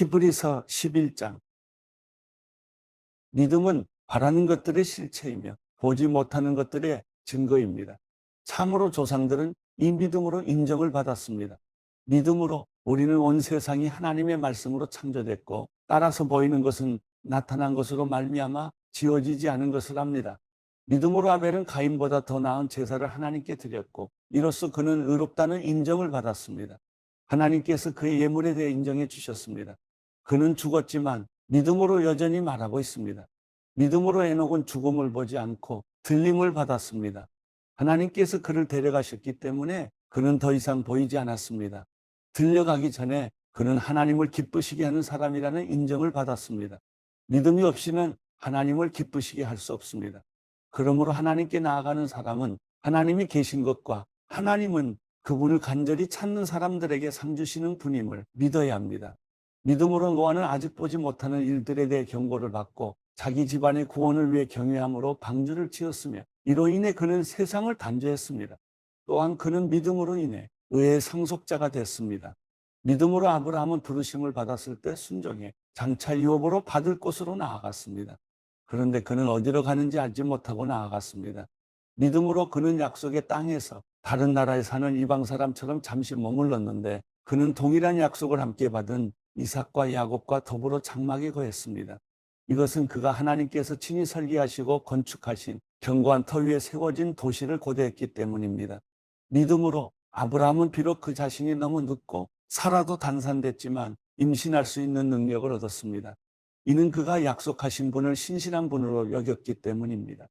히브리서 11장. 믿음은 바라는 것들의 실체이며 보지 못하는 것들의 증거입니다. 참으로 조상들은 이 믿음으로 인정을 받았습니다. 믿음으로 우리는 온 세상이 하나님의 말씀으로 창조됐고, 따라서 보이는 것은 나타난 것으로 말미암아 지어지지 않은 것을 압니다. 믿음으로 아벨은 가인보다 더 나은 제사를 하나님께 드렸고, 이로써 그는 의롭다는 인정을 받았습니다. 하나님께서 그의 예물에 대해 인정해 주셨습니다. 그는 죽었지만 믿음으로 여전히 말하고 있습니다. 믿음으로 에녹은 죽음을 보지 않고 들림을 받았습니다. 하나님께서 그를 데려가셨기 때문에 그는 더 이상 보이지 않았습니다. 들려가기 전에 그는 하나님을 기쁘시게 하는 사람이라는 인정을 받았습니다. 믿음이 없이는 하나님을 기쁘시게 할 수 없습니다. 그러므로 하나님께 나아가는 사람은 하나님이 계신 것과 하나님은 그분을 간절히 찾는 사람들에게 상 주시는 분임을 믿어야 합니다. 믿음으로 노아는 아직 보지 못하는 일들에 대해 경고를 받고 자기 집안의 구원을 위해 경외함으로 방주를 지었으며, 이로 인해 그는 세상을 단죄했습니다. 또한 그는 믿음으로 인해 의의 상속자가 됐습니다. 믿음으로 아브라함은 부르심을 받았을 때 순종해 장차 유업으로 받을 곳으로 나아갔습니다. 그런데 그는 어디로 가는지 알지 못하고 나아갔습니다. 믿음으로 그는 약속의 땅에서 다른 나라에 사는 이방 사람처럼 잠시 머물렀는데, 그는 동일한 약속을 함께 받은 이삭과 야곱과 더불어 장막에 거했습니다. 이것은 그가 하나님께서 친히 설계하시고 건축하신 견고한 터 위에 세워진 도시를 고대했기 때문입니다. 믿음으로 아브라함은 비록 그 자신이 너무 늙고 사라도 단산됐지만 임신할 수 있는 능력을 얻었습니다. 이는 그가 약속하신 분을 신실한 분으로 여겼기 때문입니다.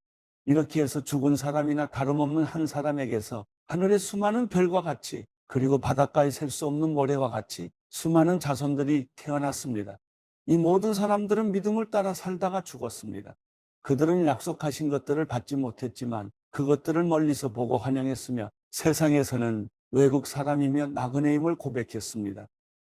이렇게 해서 죽은 사람이나 다름없는 한 사람에게서 하늘의 수많은 별과 같이, 그리고 바닷가에 셀 수 없는 모래와 같이 수많은 자손들이 태어났습니다. 이 모든 사람들은 믿음을 따라 살다가 죽었습니다. 그들은 약속하신 것들을 받지 못했지만 그것들을 멀리서 보고 환영했으며, 세상에서는 외국 사람이며 나그네임을 고백했습니다.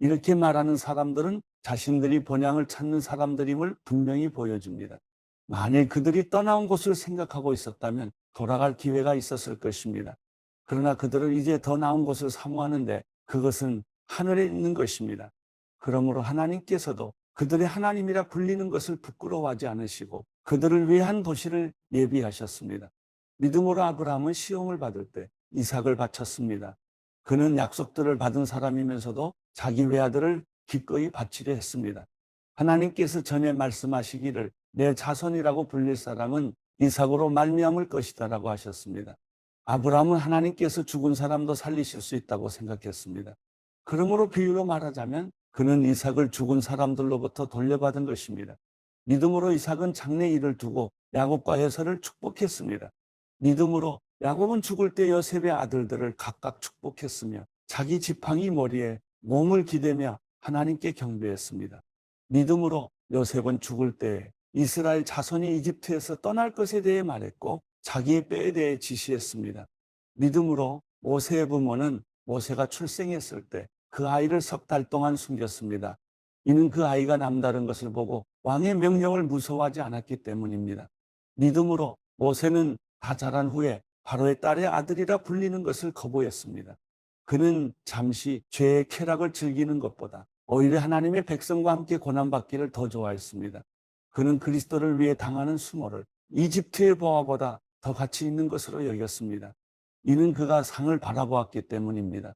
이렇게 말하는 사람들은 자신들이 본향을 찾는 사람들임을 분명히 보여줍니다. 만일 그들이 떠나온 곳을 생각하고 있었다면 돌아갈 기회가 있었을 것입니다. 그러나 그들은 이제 더 나은 곳을 사모하는데, 그것은 하늘에 있는 것입니다. 그러므로 하나님께서도 그들의 하나님이라 불리는 것을 부끄러워하지 않으시고 그들을 위한 도시를 예비하셨습니다. 믿음으로 아브라함은 시험을 받을 때 이삭을 바쳤습니다. 그는 약속들을 받은 사람이면서도 자기 외아들을 기꺼이 바치려 했습니다. 하나님께서 전에 말씀하시기를 내 자손이라고 불릴 사람은 이삭으로 말미암을 것이다라고 하셨습니다. 아브라함은 하나님께서 죽은 사람도 살리실 수 있다고 생각했습니다. 그러므로 비유로 말하자면 그는 이삭을 죽은 사람들로부터 돌려받은 것입니다. 믿음으로 이삭은 장래 일을 두고 야곱과 에서를 축복했습니다. 믿음으로 야곱은 죽을 때 요셉의 아들들을 각각 축복했으며 자기 지팡이 머리에 몸을 기대며 하나님께 경배했습니다. 믿음으로 요셉은 죽을 때 이스라엘 자손이 이집트에서 떠날 것에 대해 말했고 자기의 뼈에 대해 지시했습니다. 믿음으로 모세의 부모는 모세가 출생했을 때 그 아이를 3달 동안 숨겼습니다. 이는 그 아이가 남다른 것을 보고 왕의 명령을 무서워하지 않았기 때문입니다. 믿음으로 모세는 다 자란 후에 바로의 딸의 아들이라 불리는 것을 거부했습니다. 그는 잠시 죄의 쾌락을 즐기는 것보다 오히려 하나님의 백성과 함께 고난받기를 더 좋아했습니다. 그는 그리스도를 위해 당하는 수모를 이집트의 보화보다 더 가치 있는 것으로 여겼습니다. 이는 그가 상을 바라보았기 때문입니다.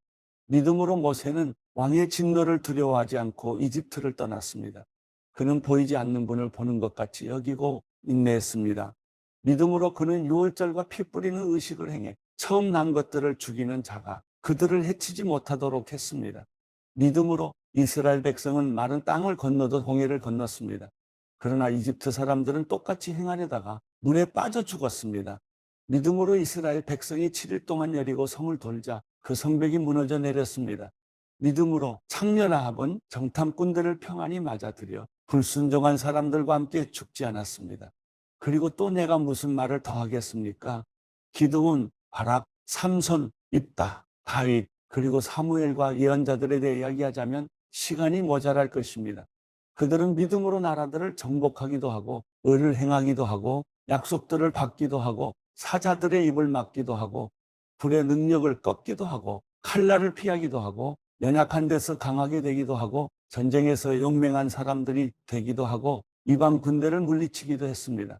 믿음으로 모세는 왕의 진노를 두려워하지 않고 이집트를 떠났습니다. 그는 보이지 않는 분을 보는 것 같이 여기고 인내했습니다. 믿음으로 그는 유월절과 피 뿌리는 의식을 행해 처음 난 것들을 죽이는 자가 그들을 해치지 못하도록 했습니다. 믿음으로 이스라엘 백성은 마른 땅을 건너도 홍해를 건넜습니다. 그러나 이집트 사람들은 똑같이 행하려다가 물에 빠져 죽었습니다. 믿음으로 이스라엘 백성이 7일 동안 여리고 성을 돌자 그 성벽이 무너져 내렸습니다. 믿음으로 창녀 라합은 정탐꾼들을 평안히 맞아들여 불순종한 사람들과 함께 죽지 않았습니다. 그리고 또 내가 무슨 말을 더 하겠습니까? 기드온, 바락, 삼손, 입다, 다윗, 그리고 사무엘과 예언자들에 대해 이야기하자면 시간이 모자랄 것입니다. 그들은 믿음으로 나라들을 정복하기도 하고 의를 행하기도 하고 약속들을 받기도 하고 사자들의 입을 막기도 하고 불의 능력을 꺾기도 하고 칼날을 피하기도 하고 연약한 데서 강하게 되기도 하고 전쟁에서 용맹한 사람들이 되기도 하고 이방 군대를 물리치기도 했습니다.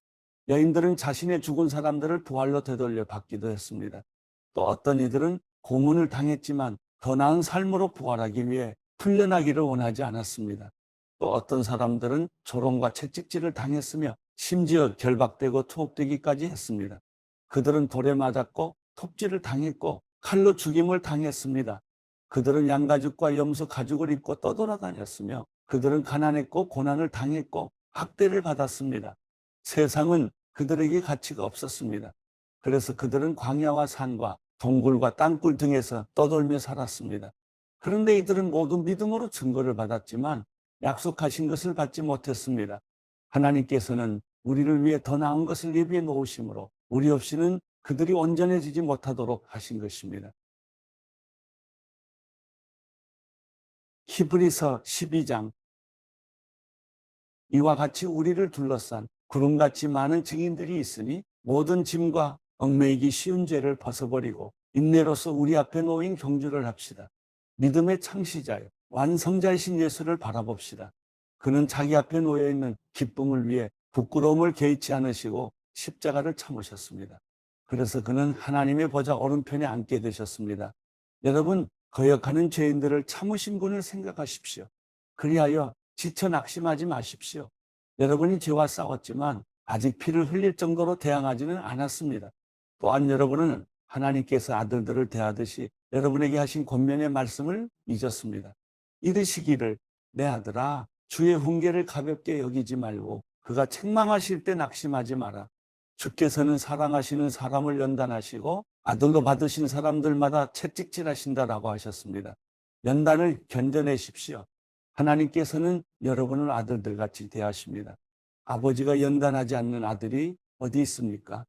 여인들은 자신의 죽은 사람들을 부활로 되돌려 받기도 했습니다. 또 어떤 이들은 고문을 당했지만 더 나은 삶으로 부활하기 위해 풀려나기를 원하지 않았습니다. 또 어떤 사람들은 조롱과 채찍질을 당했으며 심지어 결박되고 투옥되기까지 했습니다. 그들은 돌에 맞았고 톱질을 당했고 칼로 죽임을 당했습니다. 그들은 양가죽과 염소 가죽을 입고 떠돌아다녔으며 그들은 가난했고 고난을 당했고 학대를 받았습니다. 세상은 그들에게 가치가 없었습니다. 그래서 그들은 광야와 산과 동굴과 땅굴 등에서 떠돌며 살았습니다. 그런데 이들은 모두 믿음으로 증거를 받았지만 약속하신 것을 받지 못했습니다. 하나님께서는 우리를 위해 더 나은 것을 예비해 놓으심으로 우리 없이는 그들이 온전해지지 못하도록 하신 것입니다. 히브리서 12장. 이와 같이 우리를 둘러싼 구름같이 많은 증인들이 있으니 모든 짐과 얽매이기 쉬운 죄를 벗어버리고 인내로서 우리 앞에 놓인 경주를 합시다. 믿음의 창시자요 완성자이신 예수를 바라봅시다. 그는 자기 앞에 놓여있는 기쁨을 위해 부끄러움을 개의치 않으시고 십자가를 참으셨습니다. 그래서 그는 하나님의 보좌 오른편에 앉게 되셨습니다. 여러분, 거역하는 죄인들을 참으신 분을 생각하십시오. 그리하여 지쳐 낙심하지 마십시오. 여러분이 죄와 싸웠지만 아직 피를 흘릴 정도로 대항하지는 않았습니다. 또한 여러분은 하나님께서 아들들을 대하듯이 여러분에게 하신 권면의 말씀을 잊었습니다. 이르시기를 내 아들아 주의 훈계를 가볍게 여기지 말고 그가 책망하실 때 낙심하지 마라. 주께서는 사랑하시는 사람을 연단하시고 아들로 받으신 사람들마다 채찍질하신다라고 하셨습니다. 연단을 견뎌내십시오. 하나님께서는 여러분을 아들들같이 대하십니다. 아버지가 연단하지 않는 아들이 어디 있습니까?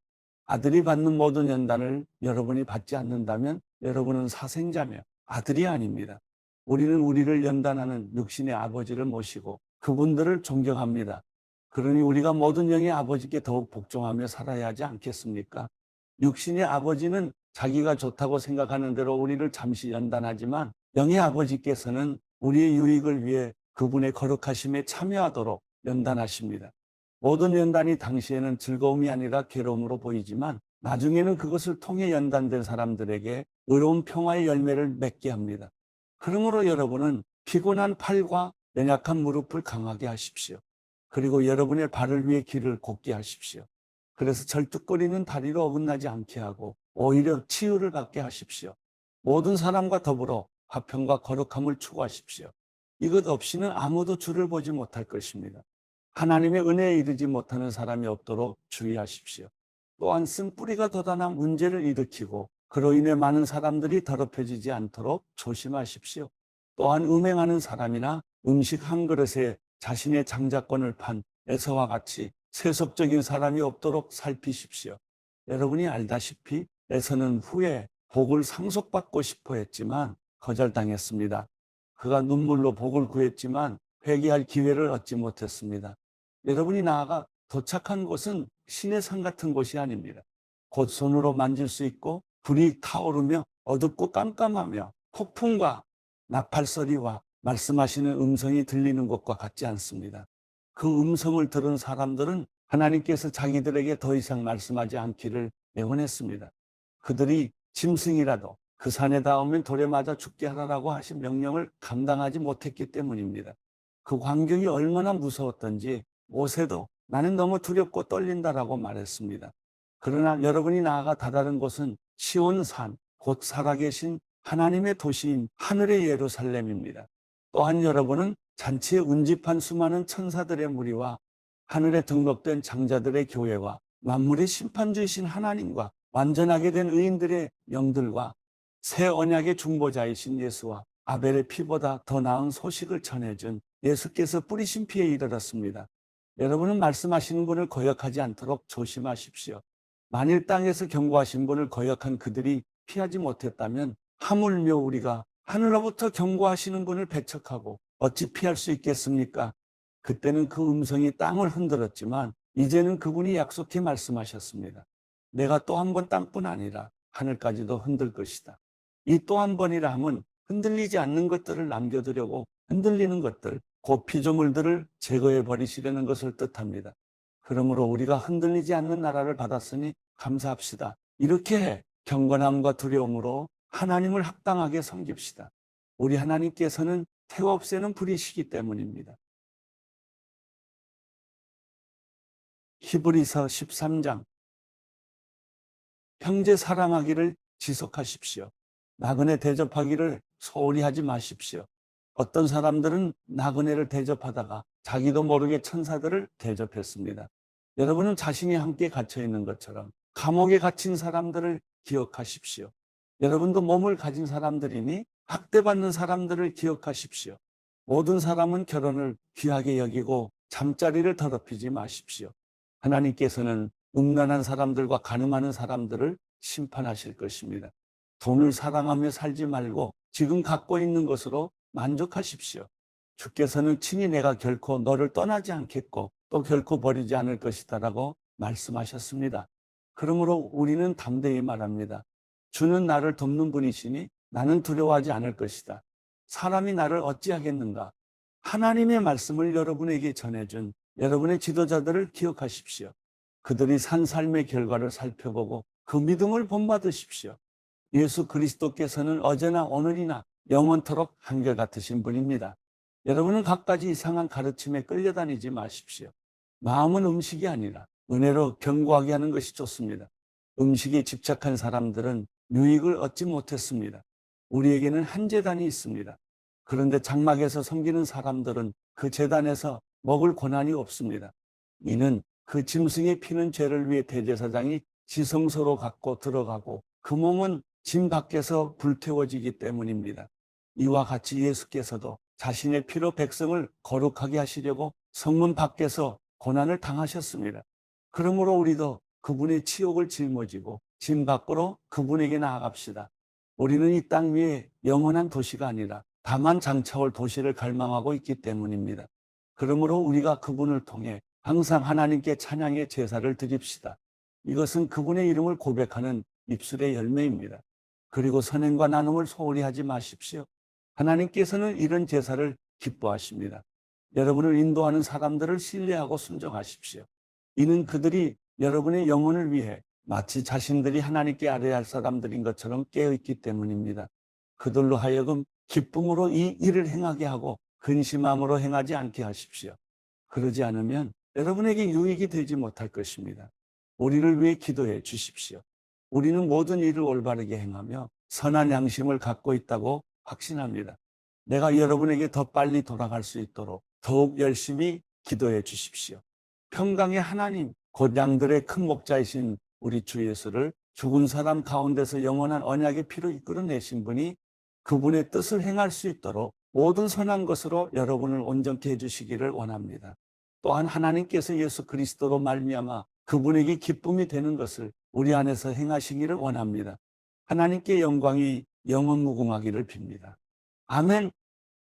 아들이 받는 모든 연단을 여러분이 받지 않는다면 여러분은 사생자며 아들이 아닙니다. 우리는 우리를 연단하는 육신의 아버지를 모시고 그분들을 존경합니다. 그러니 우리가 모든 영의 아버지께 더욱 복종하며 살아야 하지 않겠습니까? 육신의 아버지는 자기가 좋다고 생각하는 대로 우리를 잠시 연단하지만 영의 아버지께서는 우리의 유익을 위해 그분의 거룩하심에 참여하도록 연단하십니다. 모든 연단이 당시에는 즐거움이 아니라 괴로움으로 보이지만 나중에는 그것을 통해 연단된 사람들에게 의로운 평화의 열매를 맺게 합니다. 그러므로 여러분은 피곤한 팔과 연약한 무릎을 강하게 하십시오. 그리고 여러분의 발을 위해 길을 곱게 하십시오. 그래서 절뚝거리는 다리로 어긋나지 않게 하고 오히려 치유를 받게 하십시오. 모든 사람과 더불어 화평과 거룩함을 추구하십시오. 이것 없이는 아무도 주를 보지 못할 것입니다. 하나님의 은혜에 이르지 못하는 사람이 없도록 주의하십시오. 또한 쓴뿌리가 돋아나 문제를 일으키고 그로 인해 많은 사람들이 더럽혀지지 않도록 조심하십시오. 또한 음행하는 사람이나 음식 한 그릇에 자신의 장자권을 판 에서와 같이 세속적인 사람이 없도록 살피십시오. 여러분이 알다시피 에서는 후에 복을 상속받고 싶어 했지만 거절당했습니다. 그가 눈물로 복을 구했지만 회개할 기회를 얻지 못했습니다. 여러분이 나아가 도착한 곳은 신의 산 같은 곳이 아닙니다. 곧 손으로 만질 수 있고 불이 타오르며 어둡고 깜깜하며 폭풍과 나팔소리와 말씀하시는 음성이 들리는 것과 같지 않습니다. 그 음성을 들은 사람들은 하나님께서 자기들에게 더 이상 말씀하지 않기를 애원했습니다. 그들이 짐승이라도 그 산에 닿으면 돌에 맞아 죽게 하라고 하신 명령을 감당하지 못했기 때문입니다. 그 광경이 얼마나 무서웠던지 모세도 나는 너무 두렵고 떨린다라고 말했습니다. 그러나 여러분이 나아가 다다른 곳은 시온산, 곧 살아계신 하나님의 도시인 하늘의 예루살렘입니다. 또한 여러분은 잔치에 운집한 수많은 천사들의 무리와 하늘에 등록된 장자들의 교회와 만물의 심판주이신 하나님과 완전하게 된 의인들의 영들과 새 언약의 중보자이신 예수와 아벨의 피보다 더 나은 소식을 전해준 예수께서 뿌리신 피에 이르렀습니다. 여러분은 말씀하시는 분을 거역하지 않도록 조심하십시오. 만일 땅에서 경고하신 분을 거역한 그들이 피하지 못했다면 하물며 우리가 하늘로부터 경고하시는 분을 배척하고 어찌 피할 수 있겠습니까? 그때는 그 음성이 땅을 흔들었지만 이제는 그분이 약속해 말씀하셨습니다. 내가 또 한 번 땅뿐 아니라 하늘까지도 흔들 것이다. 이 또 한 번이라 함은 흔들리지 않는 것들을 남겨두려고 흔들리는 것들, 그 피조물들을 제거해 버리시려는 것을 뜻합니다. 그러므로 우리가 흔들리지 않는 나라를 받았으니 감사합시다. 이렇게 경건함과 두려움으로 하나님을 합당하게 섬깁시다. 우리 하나님께서는 태워 없애는 불이시기 때문입니다. 히브리서 13장. 형제 사랑하기를 지속하십시오. 나그네 대접하기를 소홀히 하지 마십시오. 어떤 사람들은 나그네를 대접하다가 자기도 모르게 천사들을 대접했습니다. 여러분은 자신이 함께 갇혀 있는 것처럼 감옥에 갇힌 사람들을 기억하십시오. 여러분도 몸을 가진 사람들이니 학대받는 사람들을 기억하십시오. 모든 사람은 결혼을 귀하게 여기고 잠자리를 더럽히지 마십시오. 하나님께서는 음란한 사람들과 간음하는 사람들을 심판하실 것입니다. 돈을 사랑하며 살지 말고 지금 갖고 있는 것으로 만족하십시오. 주께서는 친히 내가 결코 너를 떠나지 않겠고 또 결코 버리지 않을 것이다 라고 말씀하셨습니다. 그러므로 우리는 담대히 말합니다. 주는 나를 돕는 분이시니 나는 두려워하지 않을 것이다. 사람이 나를 어찌하겠는가? 하나님의 말씀을 여러분에게 전해준 여러분의 지도자들을 기억하십시오. 그들이 산 삶의 결과를 살펴보고 그 믿음을 본받으십시오. 예수 그리스도께서는 어제나 오늘이나 영원토록 한결같으신 분입니다. 여러분은 갖가지 이상한 가르침에 끌려다니지 마십시오. 마음은 음식이 아니라 은혜로 견고하게 하는 것이 좋습니다. 음식에 집착한 사람들은 유익을 얻지 못했습니다. 우리에게는 한 제단이 있습니다. 그런데 장막에서 섬기는 사람들은 그 제단에서 먹을 권한이 없습니다. 이는 그 짐승의 피는 죄를 위해 대제사장이 지성소로 갖고 들어가고 그 몸은 짐 밖에서 불태워지기 때문입니다. 이와 같이 예수께서도 자신의 피로 백성을 거룩하게 하시려고 성문 밖에서 고난을 당하셨습니다. 그러므로 우리도 그분의 치욕을 짊어지고 짐 밖으로 그분에게 나아갑시다. 우리는 이 땅 위에 영원한 도시가 아니라 다만 장차올 도시를 갈망하고 있기 때문입니다. 그러므로 우리가 그분을 통해 항상 하나님께 찬양의 제사를 드립시다. 이것은 그분의 이름을 고백하는 입술의 열매입니다. 그리고 선행과 나눔을 소홀히 하지 마십시오. 하나님께서는 이런 제사를 기뻐하십니다. 여러분을 인도하는 사람들을 신뢰하고 순종하십시오. 이는 그들이 여러분의 영혼을 위해 마치 자신들이 하나님께 아뢰야 할 사람들인 것처럼 깨어있기 때문입니다. 그들로 하여금 기쁨으로 이 일을 행하게 하고 근심함으로 행하지 않게 하십시오. 그러지 않으면 여러분에게 유익이 되지 못할 것입니다. 우리를 위해 기도해 주십시오. 우리는 모든 일을 올바르게 행하며 선한 양심을 갖고 있다고 확신합니다. 내가 여러분에게 더 빨리 돌아갈 수 있도록 더욱 열심히 기도해 주십시오. 평강의 하나님, 곧 양들의 큰 목자이신 우리 주 예수를 죽은 사람 가운데서 영원한 언약의 피로 이끌어내신 분이 그분의 뜻을 행할 수 있도록 모든 선한 것으로 여러분을 온전케 해주시기를 원합니다. 또한 하나님께서 예수 그리스도로 말미암아 그분에게 기쁨이 되는 것을 우리 안에서 행하시기를 원합니다. 하나님께 영광이 영원 무궁하기를 빕니다. 아멘.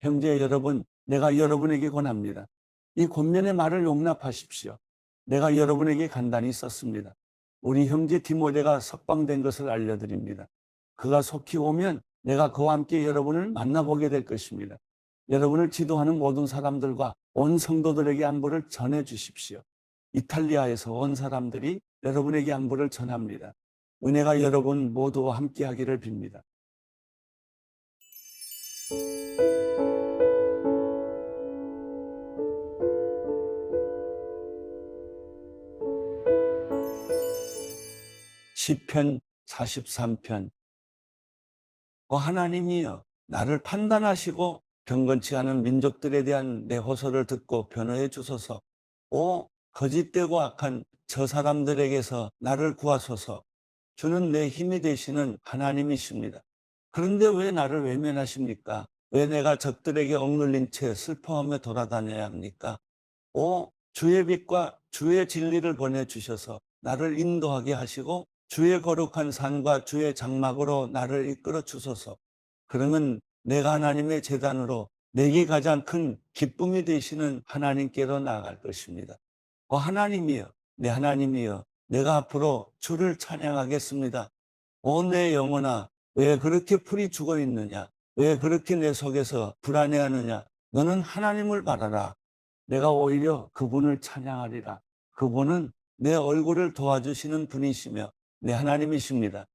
형제 여러분, 내가 여러분에게 권합니다. 이 권면의 말을 용납하십시오. 내가 여러분에게 간단히 썼습니다. 우리 형제 디모데가 석방된 것을 알려드립니다. 그가 속히 오면 내가 그와 함께 여러분을 만나보게 될 것입니다. 여러분을 지도하는 모든 사람들과 온 성도들에게 안부를 전해 주십시오. 이탈리아에서 온 사람들이 여러분에게 안부를 전합니다. 은혜가 여러분 모두와 함께 하기를 빕니다. 시편 43편. 하나님이여, 나를 판단하시고 경건치 않은 민족들에 대한 내 호소를 듣고 변호해 주소서. 거짓되고 악한 저 사람들에게서 나를 구하소서. 주는 내 힘이 되시는 하나님이십니다. 그런데 왜 나를 외면하십니까? 왜 내가 적들에게 억눌린 채 슬퍼하며 돌아다녀야 합니까? 주의 빛과 주의 진리를 보내주셔서 나를 인도하게 하시고 주의 거룩한 산과 주의 장막으로 나를 이끌어 주소서. 그러면 내가 하나님의 제단으로 내게 가장 큰 기쁨이 되시는 하나님께로 나아갈 것입니다. 하나님이여, 내 하나님이여, 내가 앞으로 주를 찬양하겠습니다. 내 영혼아, 왜 그렇게 풀이 죽어 있느냐? 왜 그렇게 내 속에서 불안해하느냐? 너는 하나님을 바라라. 내가 오히려 그분을 찬양하리라. 그분은 내 얼굴을 도와주시는 분이시며 내 하나님이십니다.